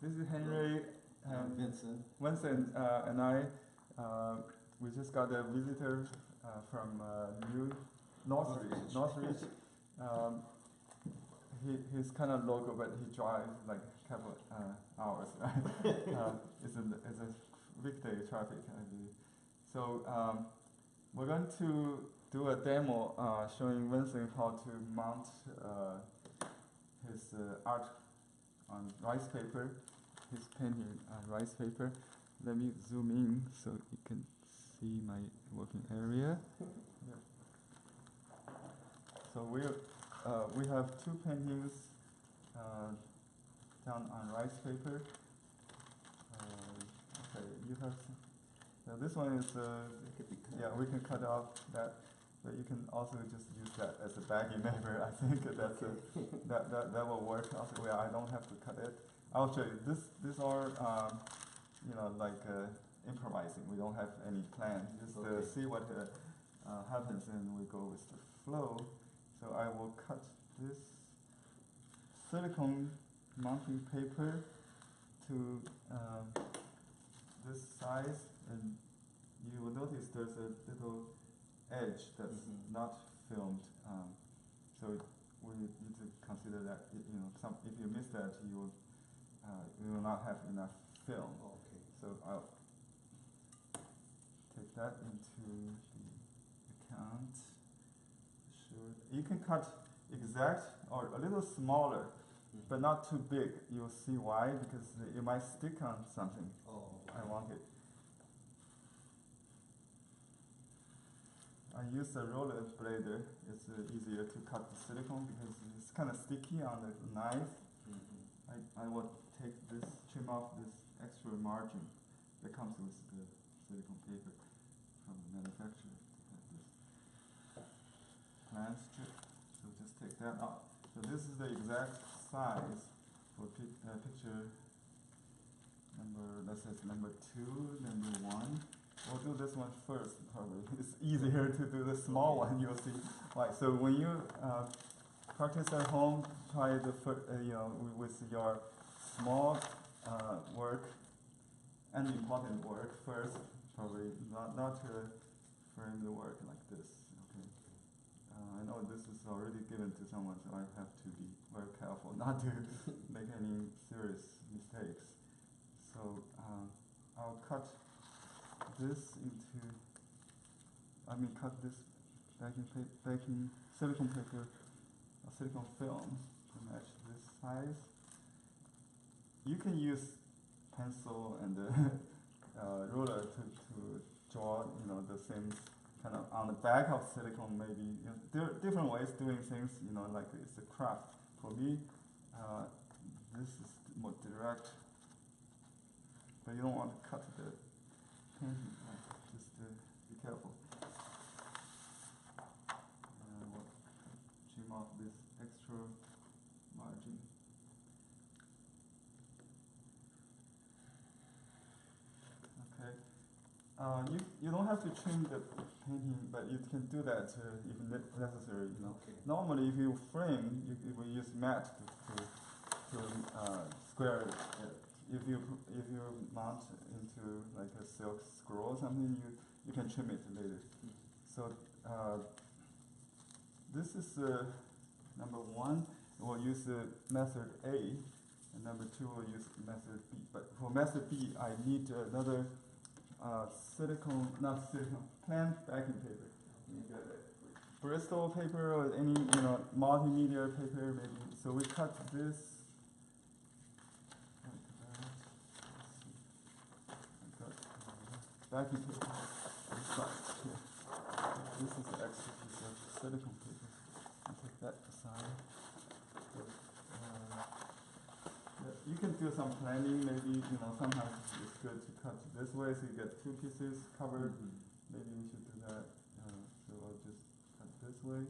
This is Henry. Vincent. Vincent and I. We just got a visitor from Northridge. He's kind of local, but he drives like a couple hours. It's a weekday traffic, I believe. So we're going to do a demo showing Vincent how to mount his art on rice paper, his painting on rice paper. Let me zoom in so you can see my working area. Yeah. So we have two paintings done on rice paper. Okay, you have some. Now this one is we can cut off that, but you can also just use that as a baggy paper. I think that's that will work. Also, I don't have to cut it. I'll show you. These are improvising. We don't have any plan. Just see what happens, and we go with the flow. So I will cut this silicone mounting paper to this size, and you will notice there's a little edge that's not filmed. So we need to consider that if you miss that, you will not have enough film. Okay. So I'll take that into the account. Sure. You can cut exact or a little smaller, but not too big. You'll see why, because it might stick on something. Oh. I want it. I use a roller blader. It's easier to cut the silicone because it's kind of sticky on the knife. I will trim off this extra margin that comes with the silicone paper from the manufacturer. This plan strip. So just take that out. So this is the exact size for picture let's say it's number 2, number 1. We'll do this one first, probably. It's easier to do the small one, you'll see. Right, so when you practice at home, try with your small work and important work first, probably not to frame the work like this. Okay. I know this is already given to someone, so I have to be very careful not to make any serious mistakes. So I'll cut this cut this baking silicone paper, silicone film to match this size. You can use pencil and ruler to draw, the same kind of on the back of silicone. Maybe there are different ways doing things. Like it's a craft. For me, this is more direct, but you don't want to cut the painting. Just be careful. We'll trim off this extra margin. Okay. You don't have to trim the painting, but you can do that if necessary. Okay. Normally, if you frame, you will use mat to square it. If you mount into like a silk scroll or something, you can trim it later. So this is number 1. We'll use method A, and number 2 we'll use method B. But for method B, I need another plain backing paper. You got Bristol paper or any multimedia paper maybe. So we cut this. Backing paper. This is the extra piece of silicone paper. I'll take that aside. You can do some planning. Maybe sometimes it's good to cut this way, so you get 2 pieces covered. Maybe we should do that. So I'll just cut this way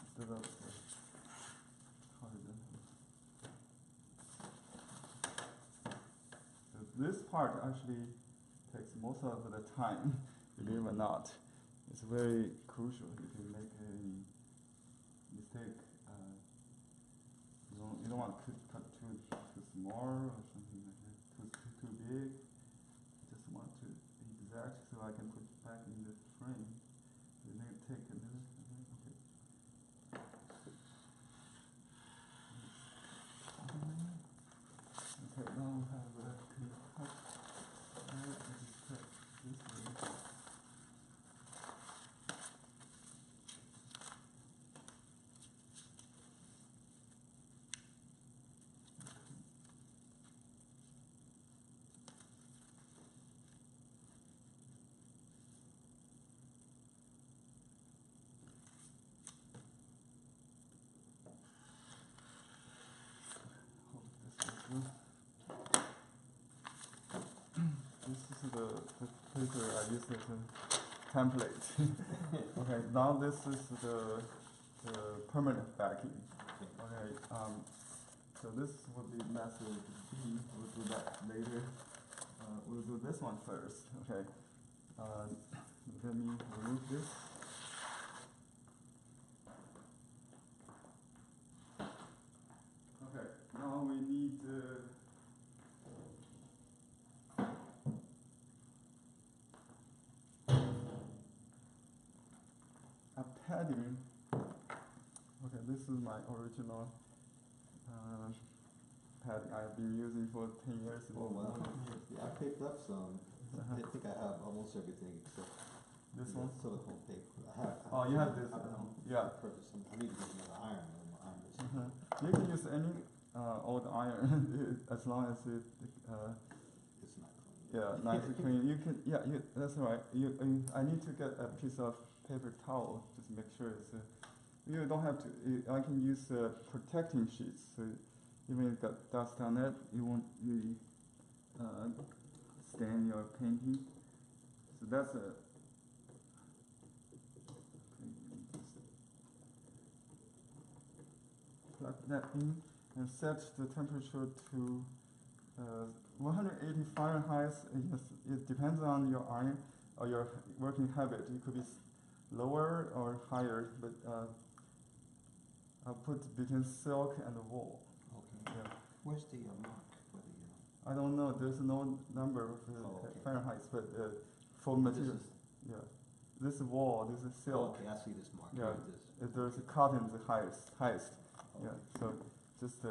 instead of So this part actually takes most of the time, believe it or not. It's very crucial. If you make any mistake, you don't want to cut too small or something. big. Just want to be exact so I can put back in the frame. And then take another. Okay, now we have can you cut that and just cut this way. This is the paper I use as a template. Okay, now this is the permanent backing. Okay, so this will be method B. We'll do that later. We'll do this one first. Okay. Let me remove this. Okay, now we need a padding. Okay, this is my original padding I've been using for 10 years. Oh wow! Yeah, I picked up some. I think I have almost everything except This one? silicone paper. Oh, you have this. Yeah. Purchase some. I need to get another iron. You can use any old iron as long as it It's not clean. yeah, nice and clean. You can that's right. I need to get a piece of paper towel just make sure it's. You don't have to. I can use protecting sheets. So even if you got dust on it, you won't really stain your painting. So that's a. Plug that in and set the temperature to 180 Fahrenheit. Yes, it depends on your iron or your working habit. It could be lower or higher, but I'll put between silk and wool. Okay. Yeah. Where's the mark for the? I don't know. There's no number of okay. Fahrenheit, but for materials, yeah. This is wool. This is silk. Okay, I see this mark. Yeah. This. If there's a cotton, the highest. Okay. Yeah. So just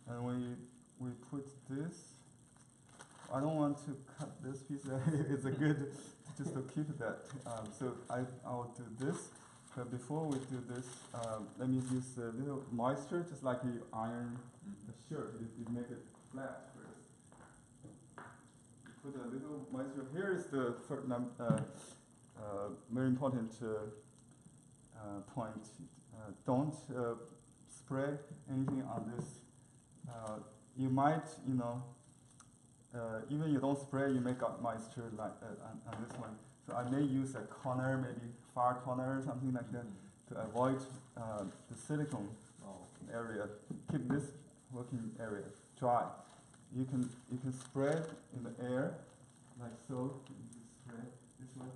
and we put this. I don't want to cut this piece. It's a good just to keep that. So I'll do this. But before we do this, let me use a little moisture, just like you iron a shirt. You make it flat first. Put a little moisture. Here is the first very important point. Don't spray anything on this. You might, even you don't spray, you may got moisture like on this one. So I may use a corner, maybe far corner or something like that, to avoid the silicone area. Keep this working area dry. You can spread in the air like so. You can spread this way.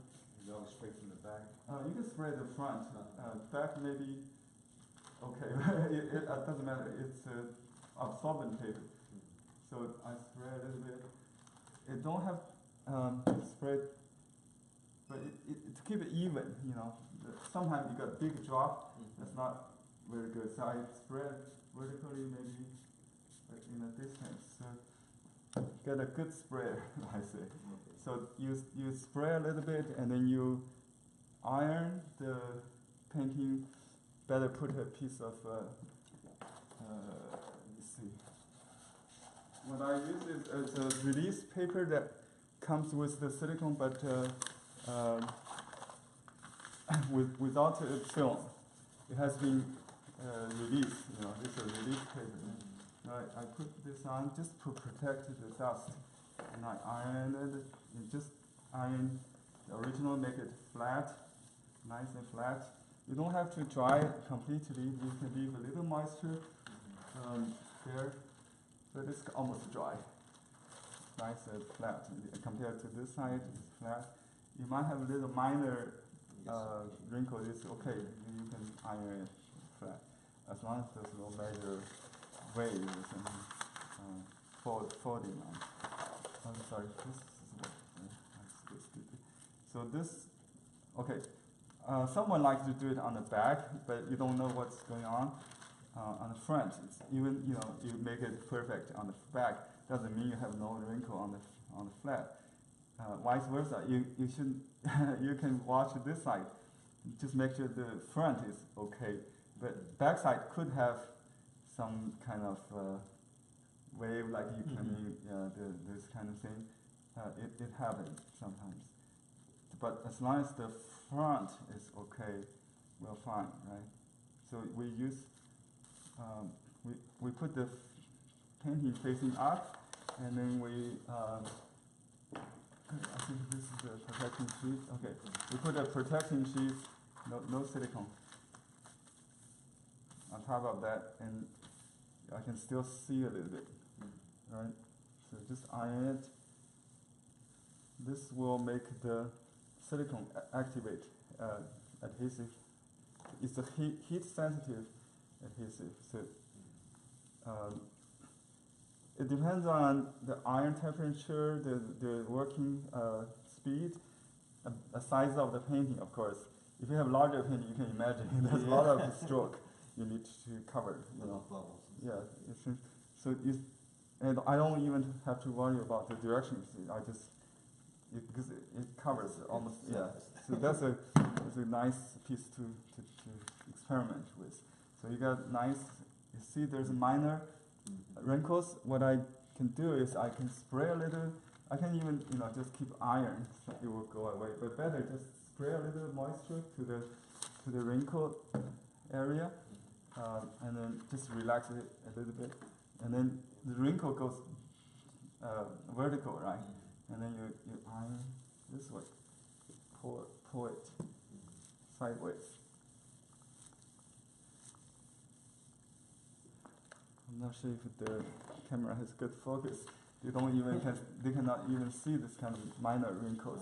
You always spray from the back. You can spray the front. Back maybe okay. it doesn't matter. It's absorbent paper. So I spray a little bit. It don't have spread, but to keep it even, sometimes you got big drop. That's not very good. So I spread vertically, maybe in a distance. So get a good spread, I say. Okay. So you spray a little bit, and then you iron the painting. Better put a piece of let's see. What I use is a release paper that comes with the silicone, but without a film. It has been released. It's a release paper. I put this on just to protect the dust, and I iron it. And just iron the original, make it flat, nice and flat. You don't have to dry it completely. You can leave a little moisture there, but it's almost dry. Nice and flat. Compared to this side, it's flat. You might have a little minor wrinkle. It's okay. You can iron it flat as long as there's no major waves. And folding on. I'm sorry, this is what, that's a bit stupid. So this, okay, someone likes to do it on the back, but you don't know what's going on the front. It's even, you know, you make it perfect on the back, doesn't mean you have no wrinkle on the flat. Vice versa, you should, you can watch this side, just make sure the front is okay, but back side could have some kind of wave, like you can, this kind of thing. It happens sometimes. But as long as the front is okay, we're fine, right? So we use, we put the painting facing up, and then we, I think this is the protection sheet. Okay, we put a protection sheet, no silicone, on top of that, and I can still see a little bit, right? So just iron it. This will make the silicone activate adhesive. It's a heat sensitive adhesive. So it depends on the iron temperature, the working speed, the size of the painting, of course. If you have larger painting, you can imagine there's a lot of stroke you need to cover. You know. Yeah. And I don't even have to worry about the directions. I just because it covers almost. Yeah. So that's a nice piece to experiment with. So you got nice. You see, there's minor wrinkles. What I can do is I can spray a little. I can even just keep iron, so it will go away. But better just spray a little moisture to the wrinkle area, and then just relax it a little bit, and then the wrinkle goes vertical, right? And then you iron this way, pull it sideways. I'm not sure if the camera has good focus. They cannot even see this kind of minor wrinkles.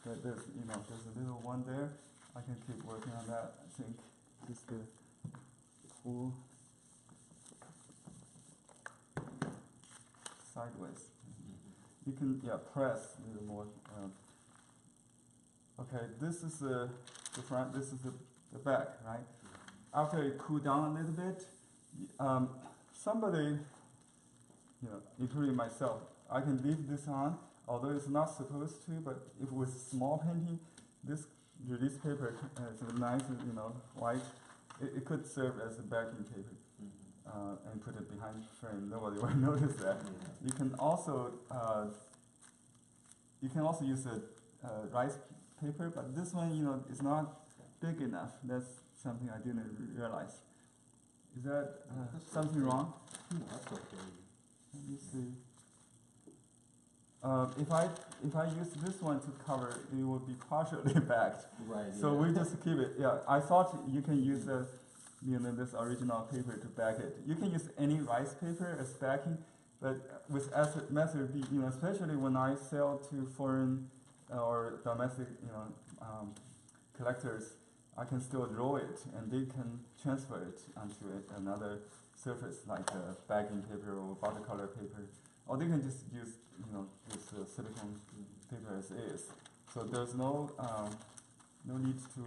But there's a little one there. I can keep working on that. I think just the pull sideways. You can press a little more. Okay, this is the front. This is the back, right? After it cool down a little bit, somebody, including myself, I can leave this on, although it's not supposed to. But if with small painting, this release paper is nice, white. It could serve as a backing paper, and put it behind the frame. Nobody will notice that. You can also use a rice paper, but this one, is not big enough. That's something I didn't realize. Is that something wrong? No, that's okay. Let me see. If I use this one to cover, it will be partially backed. Right. So we just keep it. Yeah, I thought you can use this original paper to back it. You can use any rice paper as backing, but with method B, especially when I sell to foreign or domestic, collectors, I can still draw it, and they can transfer it onto another surface like backing paper or watercolor paper, or they can just use this silicone paper as is. So there's no need to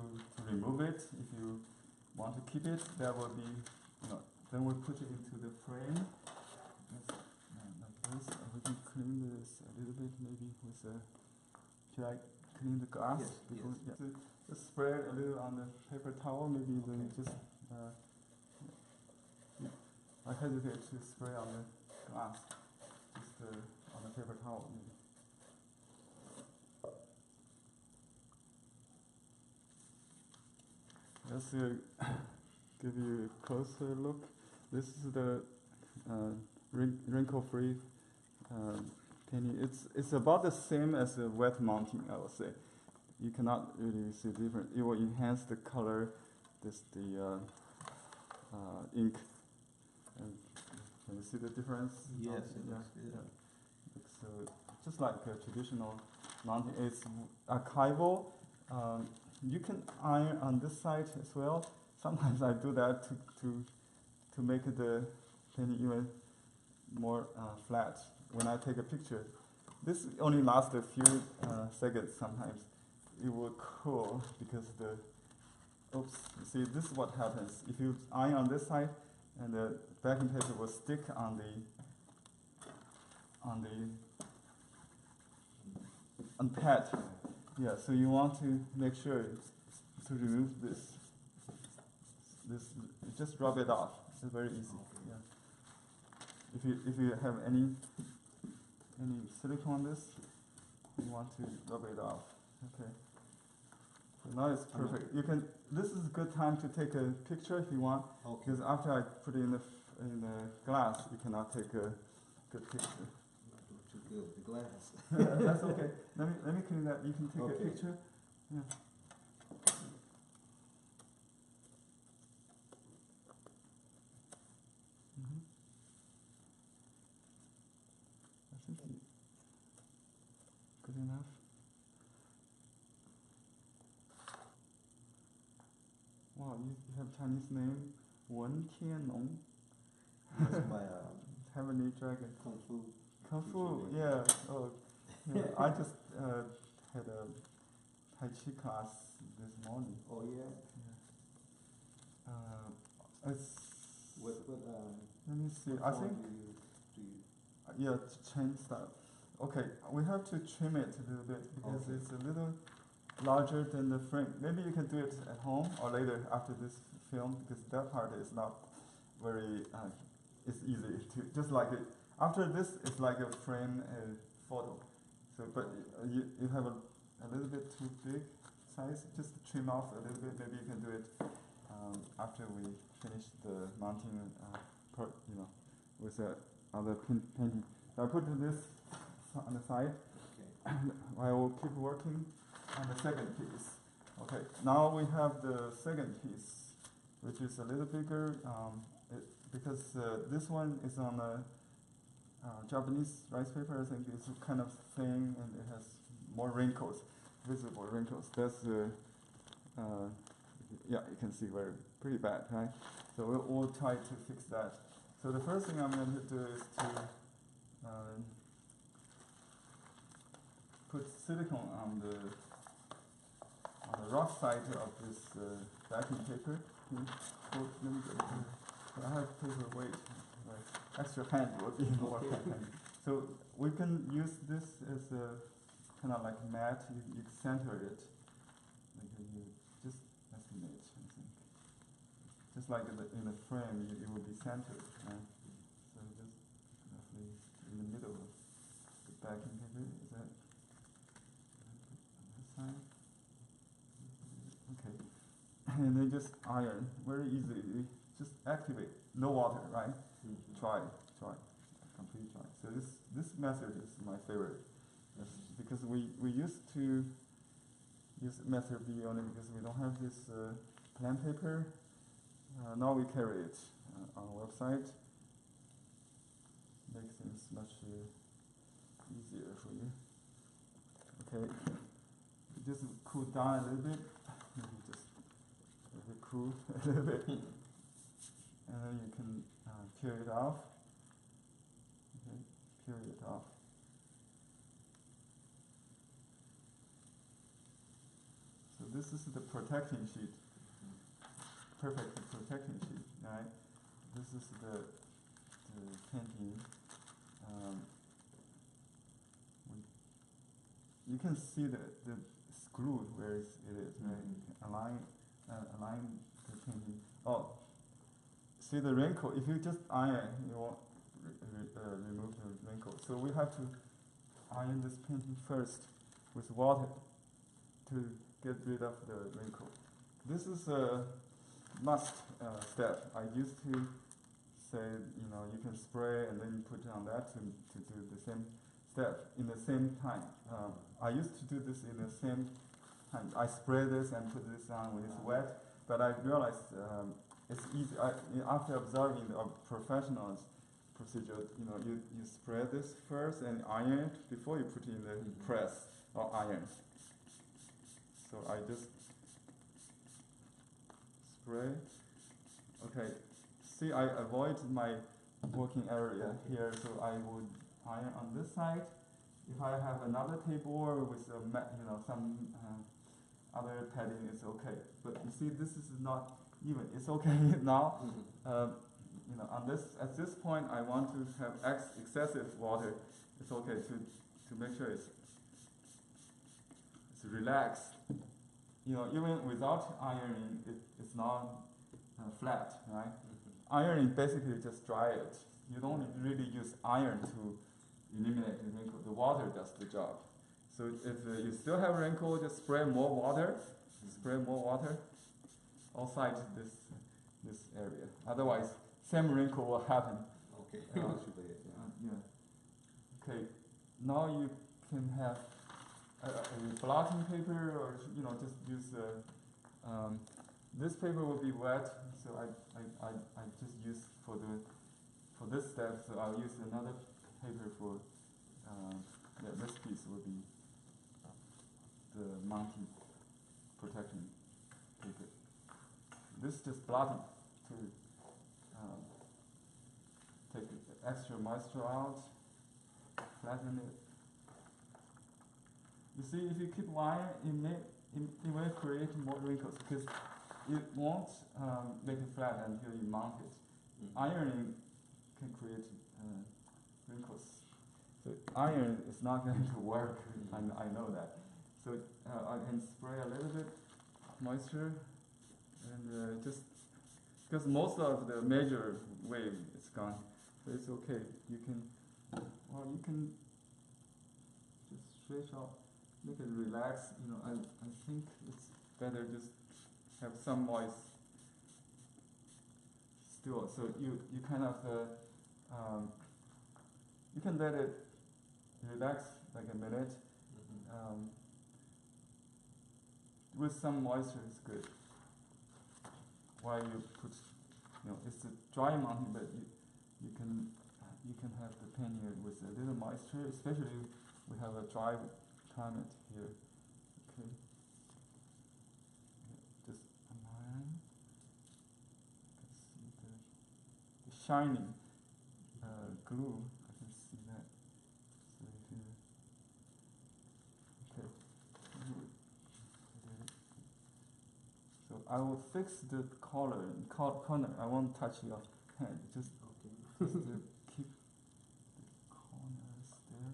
remove it. If you want to keep it, that will be then we put it into the frame. Like this. We can clean this a little bit, maybe with a. Should I clean the glass? Yes. Before? Yes. Yeah. Just spread a little on the paper towel, maybe then just. I hesitate to spray on the glass, just on the paper towel. Maybe. Let's give you a closer look. This is the wrinkle-free painting. It's about the same as a wet mounting, I would say. You cannot really see the difference. It will enhance the color, the ink. Can you see the difference? Yes, It's just like a traditional mounting. It's archival. You can iron on this side as well. Sometimes I do that to make the painting even more flat when I take a picture. This only lasts a few seconds sometimes. It will cool because the, oops, you see this is what happens. If you iron on this side and the backing paper will stick on the pad. Yeah, so you want to make sure to remove this. Just rub it off. It's very easy. Yeah. If you have any silicone on this, you want to rub it off. Okay. So now it's perfect. You can. This is a good time to take a picture if you want. Okay. Because after I put it in the glass, you cannot take a good picture. Not doing too good with the glass. That's okay. Let me clean that. You can take Okay. a picture. Yeah. I think good enough. Wow, you have Chinese name Wen Tianlong. That's my Heavenly Dragon. Kung Fu. Kung Fu, teacher name. yeah. Oh, yeah. I just had a Tai Chi class this morning. Oh yeah. It's. What Let me see. I form think. do you Yeah, to change that. Okay, we have to trim it a little bit because Okay. it's a little larger than the frame. Maybe you can do it at home or later after this film because that part is not very. It's easy to just like it. After this, it's like a frame photo. So, but you have a little bit too big size. Just trim off a little bit. Maybe you can do it after we finish the mounting part. With the other painting. So I put this on the side. Okay. I will keep working on the second piece. Okay, now we have the second piece, which is a little bigger because this one is on a Japanese rice paper. I think it's kind of thin and it has more wrinkles, visible wrinkles. That's yeah, you can see pretty bad, right? So we'll try to fix that. So the first thing I'm going to do is to put silicone on the rough side of this backing paper. Let me get it. I have paper weight. Extra hand will be more handy. So we can use this as a kind of like mat. You center it. Like you just estimate, I think. Just like in the frame, it will be centered. Right? So just roughly in the middle of the backing paper. Is that on this side? Okay. And then just iron very easily. Just activate. No water, right? Mm-hmm. Try, complete try. So this method is my favorite. Yes, because we used to use method B only because we don't have this plan paper. Now we carry it on our website. Makes things much easier for you. Okay, just cool down a little bit. Maybe just let it cool a little bit, and then you can peel it off. Okay, peel it off. So this is the protecting sheet. Perfect protecting sheet, right? This is the painting. You can see the screw where it is, right? Align the painting. Oh, see the wrinkle. If you just iron, you won't remove the wrinkle. So we have to iron this painting first with water to get rid of the wrinkle. This is a must step. I used to say, you can spray and then put it on that to do the same step in the same time. I used to do this in the same time. I spray this and put this on when it's wet, but I realized it's easy. After observing the professionals' procedure, you spray this first and iron it before you put it in the press or iron. So I just spray. Okay. See, I avoid my working area here, so I would iron on this side. If I have another table with some other padding, it's okay. But you see, this is not even. It's okay now. On at this point, I want to have excessive water. It's okay to make sure it's relaxed. Even without ironing, it's not flat, right? Ironing basically just dry it. You don't really use iron to eliminate the wrinkle. The water does the job. So if you still have wrinkle, just spray more water. Spray more water outside this area. Otherwise, same wrinkle will happen. Okay. Okay. Now you can have a blotting paper, or just use this paper will be wet, so I just use for this step. So I'll use another paper for this piece will be the mounting protection paper. This just blotting to take the extra moisture out, flatten it. You see, if you keep wire, it will create more wrinkles because it won't make it flat until you mount it. Ironing can create wrinkles. So iron is not going to work. I know that. So I can spray a little bit moisture, and just because most of the major wave is gone, so it's okay. You can just stretch out, make it relax. I think it's better just have some moist still. So you kind of you can let it relax like a minute. With some moisture is good. While you put, it's a dry mounting, but you can have the pen here with a little moisture, especially we have a dry climate here. Okay. Just align. You can see the shining glue. I can see that. So if you So I will fix the corner. I won't touch your hand. Just to keep the corners there.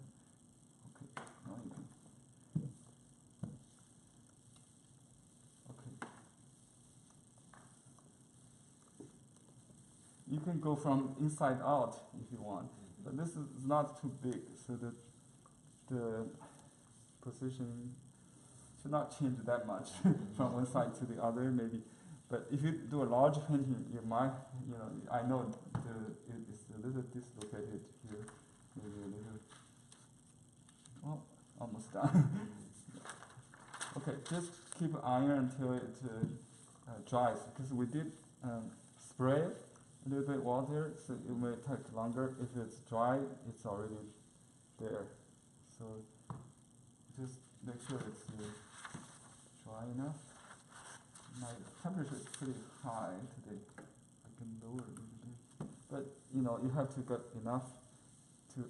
Okay. Now you can. Okay. You can go from inside out if you want, but this is not too big, so that the position should not change that much from one side to the other, maybe. But if you do a large painting, you might, I know it's a little dislocated here, maybe a little. Well, almost done. Okay, just keep iron until it dries, because we did spray a little bit water, so it may take longer. If it's dry, it's already there. So just make sure it's dry enough. My temperature is pretty high today. I can lower it a little bit, but you have to get enough to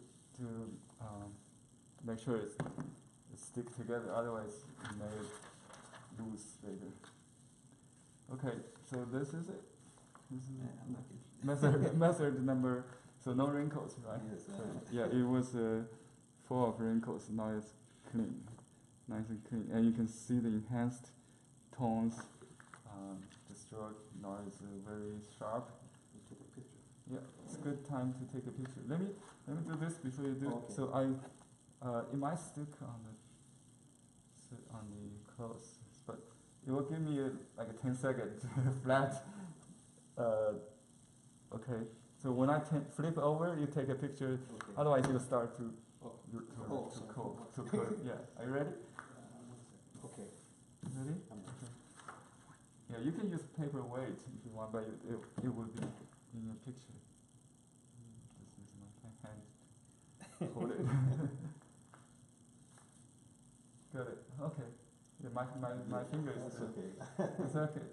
make sure it stick together. Otherwise, it may lose later. Okay, so this is it. This is method number. So no wrinkles, right? Yes. So, yeah, it was full of wrinkles. Now it's clean, nice and clean, and you can see the enhanced tones. The stroke now is very sharp. Take a picture. Yeah, it's a good time to take a picture. Let me do this before you do. Okay. So it might stick on the clothes, but it will give me like a 10-second flat. Okay. So when I flip over, you take a picture. Okay. Otherwise, you'll start to cool. Yeah. Are you ready? Okay. Ready? Okay. Yeah, you can use paper weight if you want, but it will be in your picture. This is my hand. Hold it. Got it. Okay. Yeah, my finger is. That's okay. It's okay.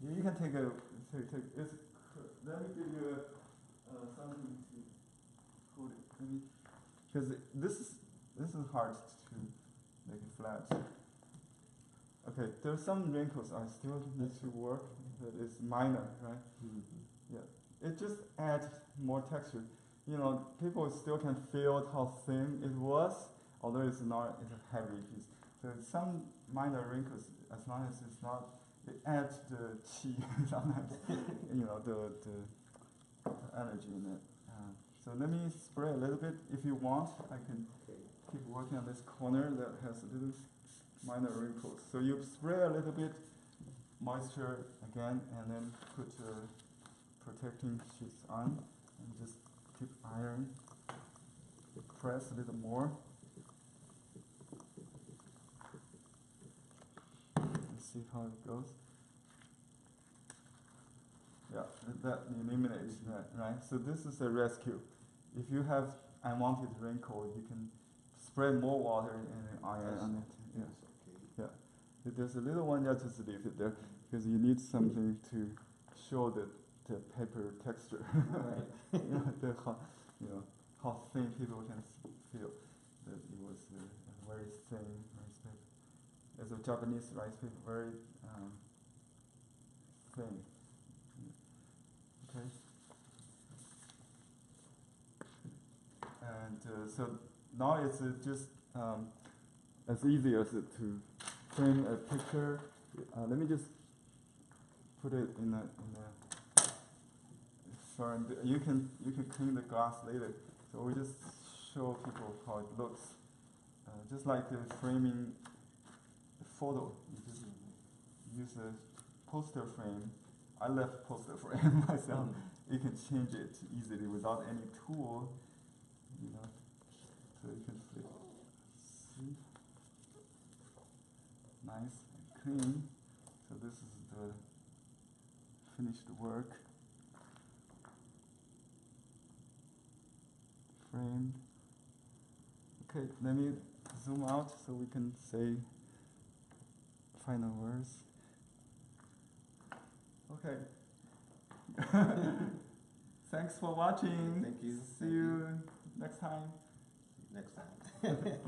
You can take a. Let me give you a something to hold it. Maybe because this is hard to make it flat. Okay, there are some wrinkles I still need to work. That is minor, right? Mm-hmm. Yeah, it just adds more texture. You know, people still can feel how thin it was, although it's not. It's a heavy piece. So some minor wrinkles, as long as it's not, it adds the chi sometimes. You know, the energy in it. So let me spray a little bit. If you want, I can keep working on this corner that has a little minor wrinkles. So you spray a little bit moisture again, and then put protecting sheets on, and just keep iron. Press a little more. And see how it goes. Yeah, that eliminates that, right? So this is a rescue. If you have unwanted wrinkle, you can spray more water and iron on it. Yeah. Okay. Yeah. If there's a little one, just leave it there because you need something to show the paper texture. Right. How thin people can feel that it was very thin rice paper. As a Japanese rice paper, very thin. Okay. And so now it's just as easy as to frame a picture. Let me just put it in a sorry, you can clean the glass later. So we just show people how it looks. Just like framing a photo, you just use a poster frame. I left poster frame myself. You can change it easily without any tool, you know. So you can flip. See? Nice and clean. So this is the finished work. Framed. Okay, let me zoom out so we can say final words. Okay. Thanks for watching. Thank you. See you next time. Next time.